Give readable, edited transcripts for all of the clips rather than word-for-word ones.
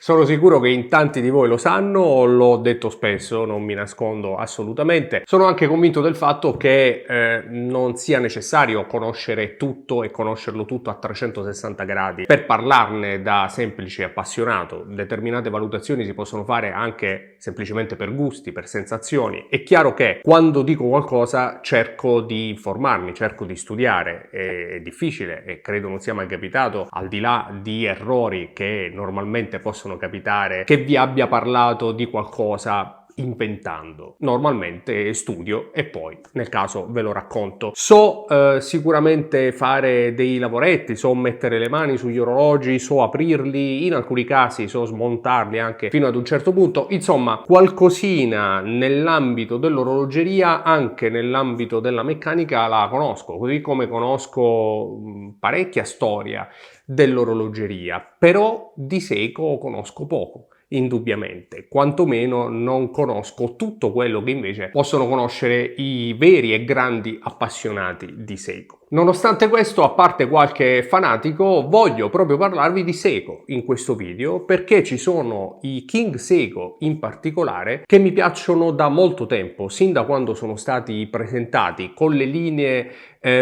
Sono sicuro che in tanti di voi lo sanno, l'ho detto spesso, non mi nascondo assolutamente. Sono anche convinto del fatto che non sia necessario conoscere tutto e conoscerlo tutto a 360 gradi per parlarne da semplice appassionato. Determinate valutazioni si possono fare anche semplicemente per gusti, per sensazioni. È chiaro che quando dico qualcosa cerco di informarmi, cerco di studiare. È difficile e credo non sia mai capitato, al di là di errori che normalmente possono capitare, che vi abbia parlato di qualcosa inventando. Normalmente studio e poi nel caso ve lo racconto. So sicuramente fare dei lavoretti, so mettere le mani sugli orologi, so aprirli, in alcuni casi so smontarli anche fino ad un certo punto. Insomma, qualcosina nell'ambito dell'orologeria, anche nell'ambito della meccanica la conosco, così come conosco parecchia storia dell'orologeria, però di Seiko conosco poco. Indubbiamente, quantomeno non conosco tutto quello che invece possono conoscere i veri e grandi appassionati di Seiko. Nonostante questo, a parte qualche fanatico, voglio proprio parlarvi di Seiko in questo video perché ci sono i King Seiko in particolare che mi piacciono da molto tempo, sin da quando sono stati presentati con le linee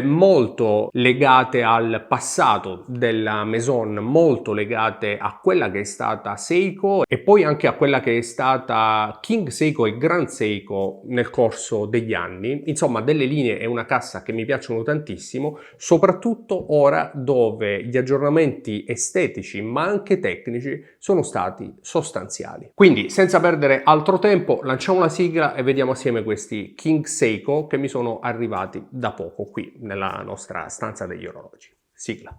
molto legate al passato della Maison, molto legate a quella che è stata Seiko e poi anche a quella che è stata King Seiko e Grand Seiko nel corso degli anni. Insomma, delle linee e una cassa che mi piacciono tantissimo, soprattutto ora dove gli aggiornamenti estetici ma anche tecnici sono stati sostanziali. Quindi, senza perdere altro tempo, lanciamo la sigla e vediamo assieme questi King Seiko che mi sono arrivati da poco qui nella nostra stanza degli orologi. Sigla.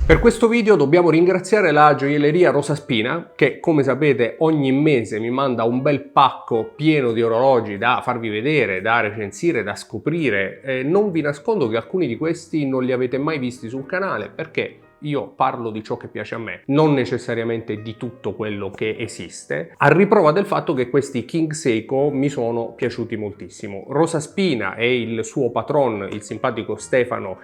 Per questo video dobbiamo ringraziare la gioielleria Rosa Spina che, come sapete, ogni mese mi manda un bel pacco pieno di orologi da farvi vedere, da recensire, da scoprire. Non vi nascondo che alcuni di questi non li avete mai visti sul canale perché io parlo di ciò che piace a me, non necessariamente di tutto quello che esiste, a riprova del fatto che questi King Seiko mi sono piaciuti moltissimo. Rosa Spina e il suo patron, il simpatico Stefano,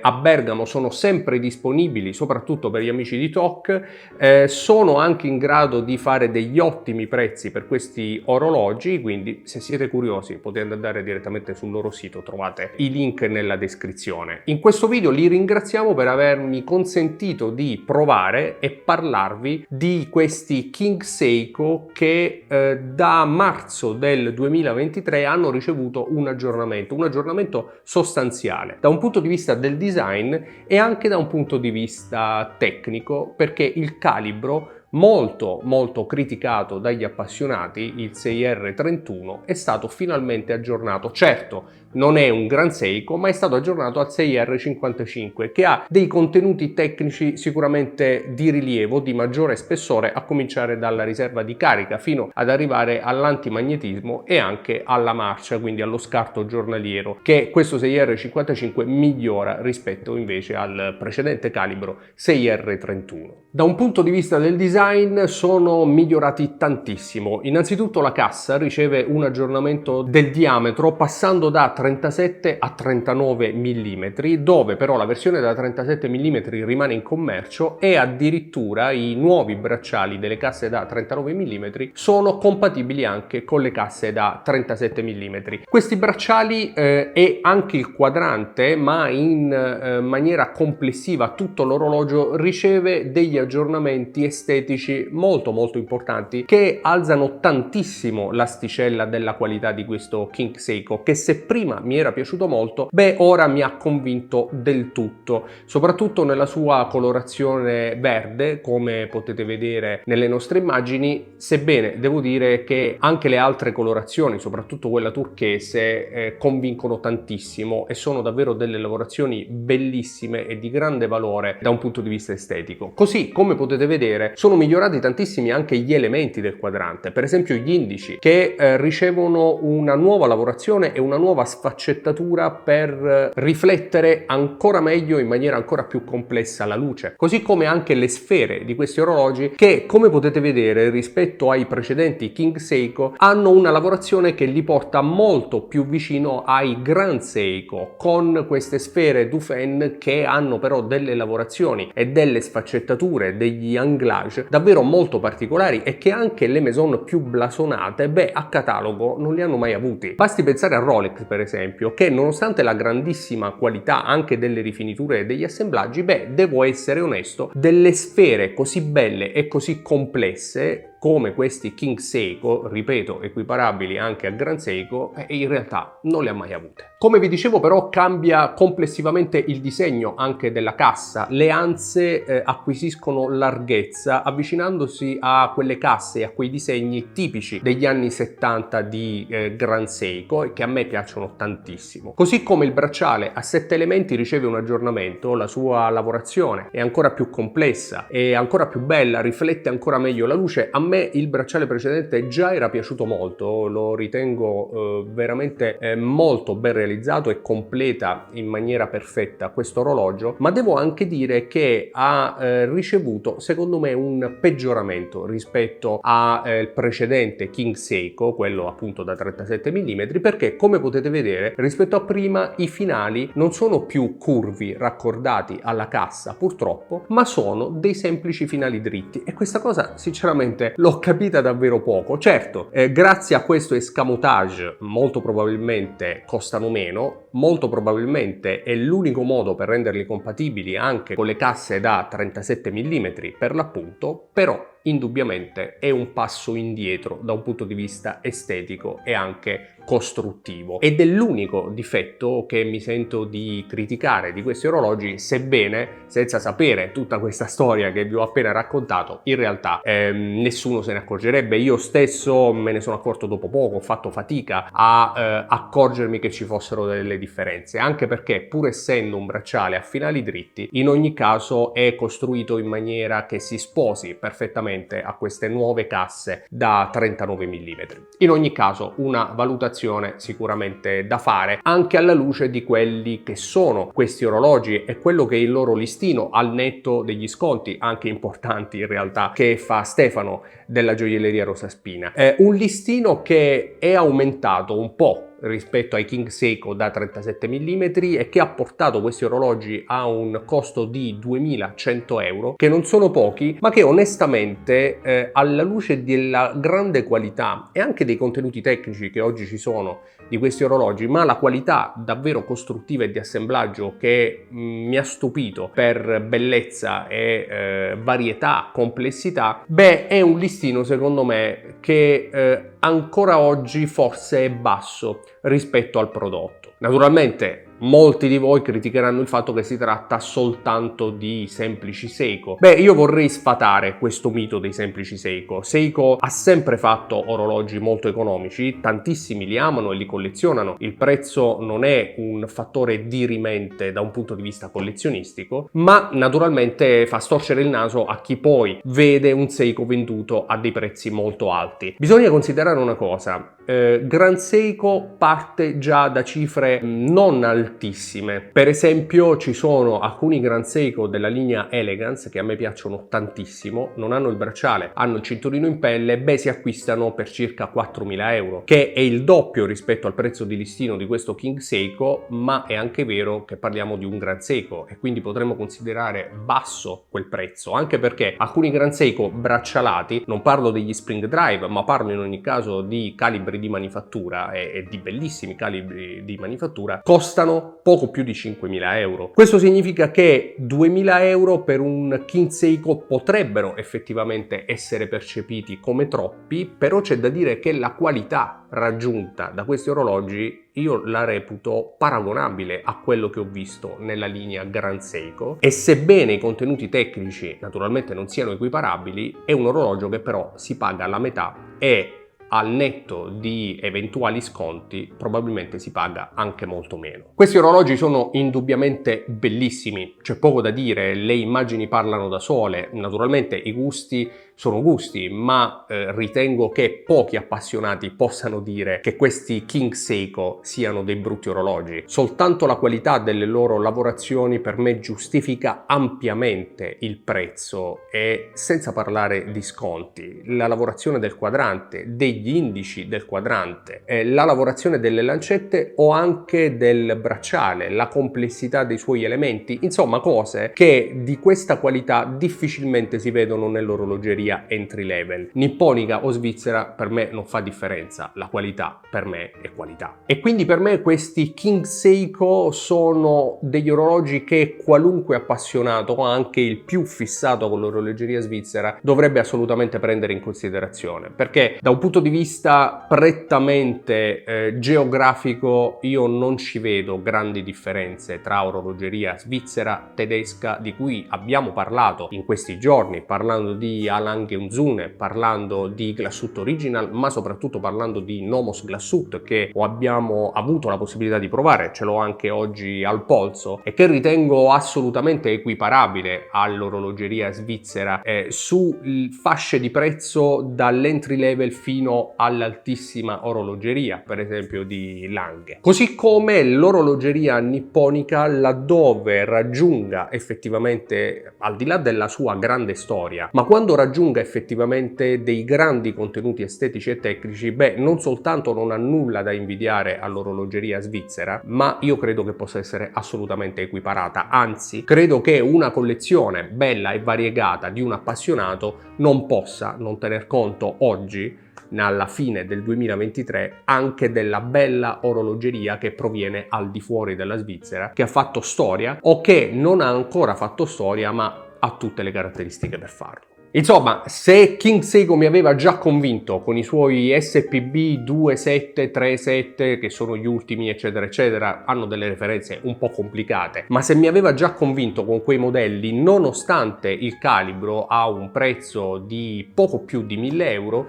a Bergamo sono sempre disponibili, soprattutto per gli amici di TOC, sono anche in grado di fare degli ottimi prezzi per questi orologi, quindi se siete curiosi potete andare direttamente sul loro sito, trovate i link nella descrizione. In questo video li ringraziamo per avermi consentito di provare e parlarvi di questi King Seiko che da marzo del 2023 hanno ricevuto un aggiornamento sostanziale da un punto di vista del design e anche da un punto di vista tecnico, perché il calibro molto criticato dagli appassionati, il 6R31, è stato finalmente aggiornato. Certo, non è un Grand Seiko, ma è stato aggiornato al 6R55 che ha dei contenuti tecnici sicuramente di rilievo, di maggiore spessore, a cominciare dalla riserva di carica fino ad arrivare all'antimagnetismo e anche alla marcia, quindi allo scarto giornaliero, che questo 6R55 migliora rispetto invece al precedente calibro 6R31. Da un punto di vista del design sono migliorati tantissimo. Innanzitutto la cassa riceve un aggiornamento del diametro passando da 37 a 39 mm, dove però la versione da 37 mm rimane in commercio e addirittura i nuovi bracciali delle casse da 39 mm sono compatibili anche con le casse da 37 mm. Questi bracciali e anche il quadrante, ma in maniera complessiva tutto l'orologio riceve degli aggiornamenti estetici molto importanti che alzano tantissimo l'asticella della qualità di questo King Seiko, che se prima mi era piaciuto molto, ora mi ha convinto del tutto, soprattutto nella sua colorazione verde, come potete vedere nelle nostre immagini, sebbene devo dire che anche le altre colorazioni, soprattutto quella turchese, convincono tantissimo e sono davvero delle lavorazioni bellissime e di grande valore da un punto di vista estetico. Così come potete vedere sono migliorati tantissimi anche gli elementi del quadrante, per esempio gli indici che ricevono una nuova lavorazione e una nuova sfaccettatura per riflettere ancora meglio, in maniera ancora più complessa, la luce. Così come anche le sfere di questi orologi che, come potete vedere, rispetto ai precedenti King Seiko, hanno una lavorazione che li porta molto più vicino ai Grand Seiko, con queste sfere Dufen che hanno però delle lavorazioni e delle sfaccettature, degli anglage davvero molto particolari e che anche le maison più blasonate, a catalogo non li hanno mai avuti. Basti pensare a Rolex, per esempio, che nonostante la grandissima qualità anche delle rifiniture e degli assemblaggi, devo essere onesto, delle sfere così belle e così complesse come questi King Seiko, ripeto, equiparabili anche al Grand Seiko, in realtà non le ha mai avute. Come vi dicevo, però, cambia complessivamente il disegno anche della cassa. Le anse acquisiscono larghezza avvicinandosi a quelle casse e a quei disegni tipici degli anni 70 di Grand Seiko e che a me piacciono tantissimo. Così come il bracciale a 7 elementi riceve un aggiornamento, la sua lavorazione è ancora più complessa, è ancora più bella, riflette ancora meglio la luce. A me il bracciale precedente già era piaciuto molto, lo ritengo veramente molto ben realizzato e completa in maniera perfetta questo orologio, ma devo anche dire che ha ricevuto secondo me un peggioramento rispetto al precedente King Seiko, quello appunto da 37 mm, perché come potete vedere rispetto a prima i finali non sono più curvi raccordati alla cassa purtroppo, ma sono dei semplici finali dritti, e questa cosa sinceramente l'ho capita davvero poco. Certo, grazie a questo escamotage molto probabilmente costano meno, molto probabilmente è l'unico modo per renderli compatibili anche con le casse da 37 mm per l'appunto, però indubbiamente è un passo indietro da un punto di vista estetico e anche costruttivo, ed è l'unico difetto che mi sento di criticare di questi orologi, sebbene senza sapere tutta questa storia che vi ho appena raccontato in realtà nessuno se ne accorgerebbe. Io stesso me ne sono accorto dopo poco, ho fatto fatica a accorgermi che ci fossero delle differenze, anche perché pur essendo un bracciale a finali dritti, in ogni caso è costruito in maniera che si sposi perfettamente a queste nuove casse da 39 mm. In ogni caso una valutazione sicuramente da fare, anche alla luce di quelli che sono questi orologi e quello che è il loro listino, al netto degli sconti anche importanti in realtà che fa Stefano della gioielleria Rosa Spina. Un listino che è aumentato un po' rispetto ai King Seiko da 37 mm e che ha portato questi orologi a un costo di 2100 euro, che non sono pochi, ma che onestamente alla luce della grande qualità e anche dei contenuti tecnici che oggi ci sono di questi orologi, ma la qualità davvero costruttiva e di assemblaggio che mi ha stupito per bellezza e varietà, complessità, è un listino secondo me che ancora oggi forse è basso rispetto al prodotto. Naturalmente molti di voi criticheranno il fatto che si tratta soltanto di semplici Seiko. Io vorrei sfatare questo mito dei semplici Seiko. Seiko ha sempre fatto orologi molto economici, tantissimi li amano e li collezionano. Il prezzo non è un fattore dirimente da un punto di vista collezionistico, ma naturalmente fa storcere il naso a chi poi vede un Seiko venduto a dei prezzi molto alti. Bisogna considerare una cosa. Grand Seiko parte già da cifre non altissime. Per esempio ci sono alcuni Grand Seiko della linea Elegance che a me piacciono tantissimo, non hanno il bracciale, hanno il cinturino in pelle, si acquistano per circa 4.000 euro, che è il doppio rispetto al prezzo di listino di questo King Seiko, ma è anche vero che parliamo di un Grand Seiko e quindi potremmo considerare basso quel prezzo, anche perché alcuni Grand Seiko braccialati, non parlo degli Spring Drive, ma parlo in ogni caso di calibri di manifattura e di bellissimi calibri di manifattura, costano poco più di 5.000 euro. Questo significa che 2.000 euro per un King Seiko potrebbero effettivamente essere percepiti come troppi, però c'è da dire che la qualità raggiunta da questi orologi io la reputo paragonabile a quello che ho visto nella linea Grand Seiko, e sebbene i contenuti tecnici naturalmente non siano equiparabili, è un orologio che però si paga la metà e al netto di eventuali sconti probabilmente si paga anche molto meno. Questi orologi sono indubbiamente bellissimi, c'è poco da dire, le immagini parlano da sole, naturalmente i gusti sono gusti, ma ritengo che pochi appassionati possano dire che questi King Seiko siano dei brutti orologi. Soltanto la qualità delle loro lavorazioni per me giustifica ampiamente il prezzo, e senza parlare di sconti. La lavorazione del quadrante, degli indici del quadrante, la lavorazione delle lancette o anche del bracciale, la complessità dei suoi elementi, insomma cose che di questa qualità difficilmente si vedono nell'orologeria entry level. Nipponica o svizzera per me non fa differenza, la qualità per me è qualità. E quindi per me questi King Seiko sono degli orologi che qualunque appassionato, anche il più fissato con l'orologeria svizzera, dovrebbe assolutamente prendere in considerazione, perché da un punto di vista prettamente geografico io non ci vedo grandi differenze tra orologeria svizzera, tedesca, di cui abbiamo parlato in questi giorni, parlando di Lange und Söhne, parlando di Glashütte Original, ma soprattutto parlando di Nomos Glashütte, che abbiamo avuto la possibilità di provare, ce l'ho anche oggi al polso, e che ritengo assolutamente equiparabile all'orologeria svizzera su fasce di prezzo dall'entry level fino all'altissima orologeria, per esempio di Lange. Così come l'orologeria nipponica, laddove raggiunga effettivamente, al di là della sua grande storia, ma quando raggiunga effettivamente dei grandi contenuti estetici e tecnici, non soltanto non ha nulla da invidiare all'orologeria svizzera, ma io credo che possa essere assolutamente equiparata. Anzi, credo che una collezione bella e variegata di un appassionato non possa non tener conto oggi, alla fine del 2023, anche della bella orologeria che proviene al di fuori della Svizzera, che ha fatto storia o che non ha ancora fatto storia ma ha tutte le caratteristiche per farlo. Insomma, se King Seiko mi aveva già convinto con i suoi SPB 2737, che sono gli ultimi eccetera eccetera, hanno delle referenze un po' complicate, ma se mi aveva già convinto con quei modelli, nonostante il calibro a un prezzo di poco più di 1000 euro,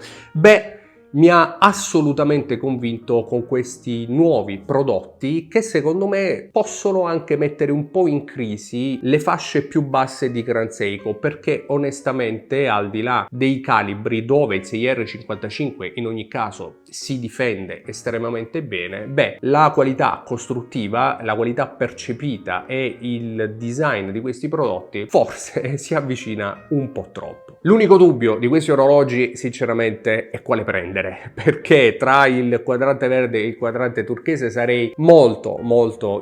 mi ha assolutamente convinto con questi nuovi prodotti che secondo me possono anche mettere un po' in crisi le fasce più basse di Grand Seiko, perché onestamente, al di là dei calibri, dove il 6R55 in ogni caso si difende estremamente bene, la qualità costruttiva, la qualità percepita e il design di questi prodotti forse si avvicina un po' troppo. L'unico dubbio di questi orologi sinceramente è quale prendere, perché tra il quadrante verde e il quadrante turchese sarei molto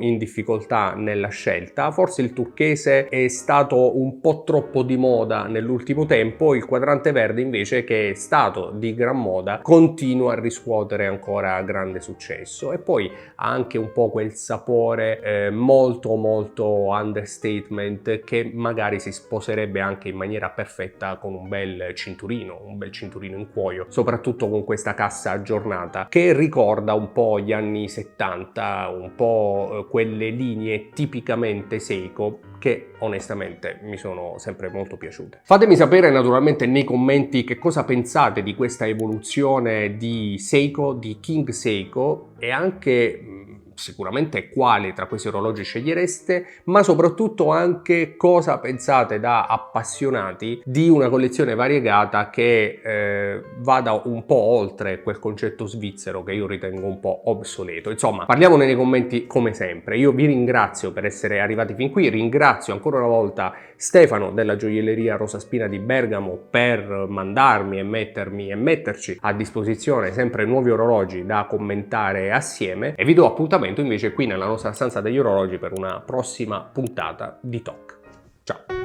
in difficoltà nella scelta. Forse il turchese è stato un po' troppo di moda nell'ultimo tempo, il quadrante verde invece, che è stato di gran moda, continua a riscuotere ancora grande successo, e poi ha anche un po' quel sapore molto understatement che magari si sposerebbe anche in maniera perfetta con un bel cinturino in cuoio, soprattutto con questa cassa aggiornata che ricorda un po' gli anni 70, un po' quelle linee tipicamente Seiko che onestamente mi sono sempre molto piaciute. Fatemi sapere naturalmente nei commenti che cosa pensate di questa evoluzione di Seiko, di King Seiko, e anche sicuramente quale tra questi orologi scegliereste, ma soprattutto anche cosa pensate da appassionati di una collezione variegata che vada un po' oltre quel concetto svizzero che io ritengo un po' obsoleto. Insomma, parliamone nei commenti come sempre. Io vi ringrazio per essere arrivati fin qui, ringrazio ancora una volta Stefano della gioielleria Rosa Spina di Bergamo per mandarmi e metterci a disposizione sempre nuovi orologi da commentare assieme, e vi do appuntamento invece qui nella nostra stanza degli orologi per una prossima puntata di Talk. Ciao!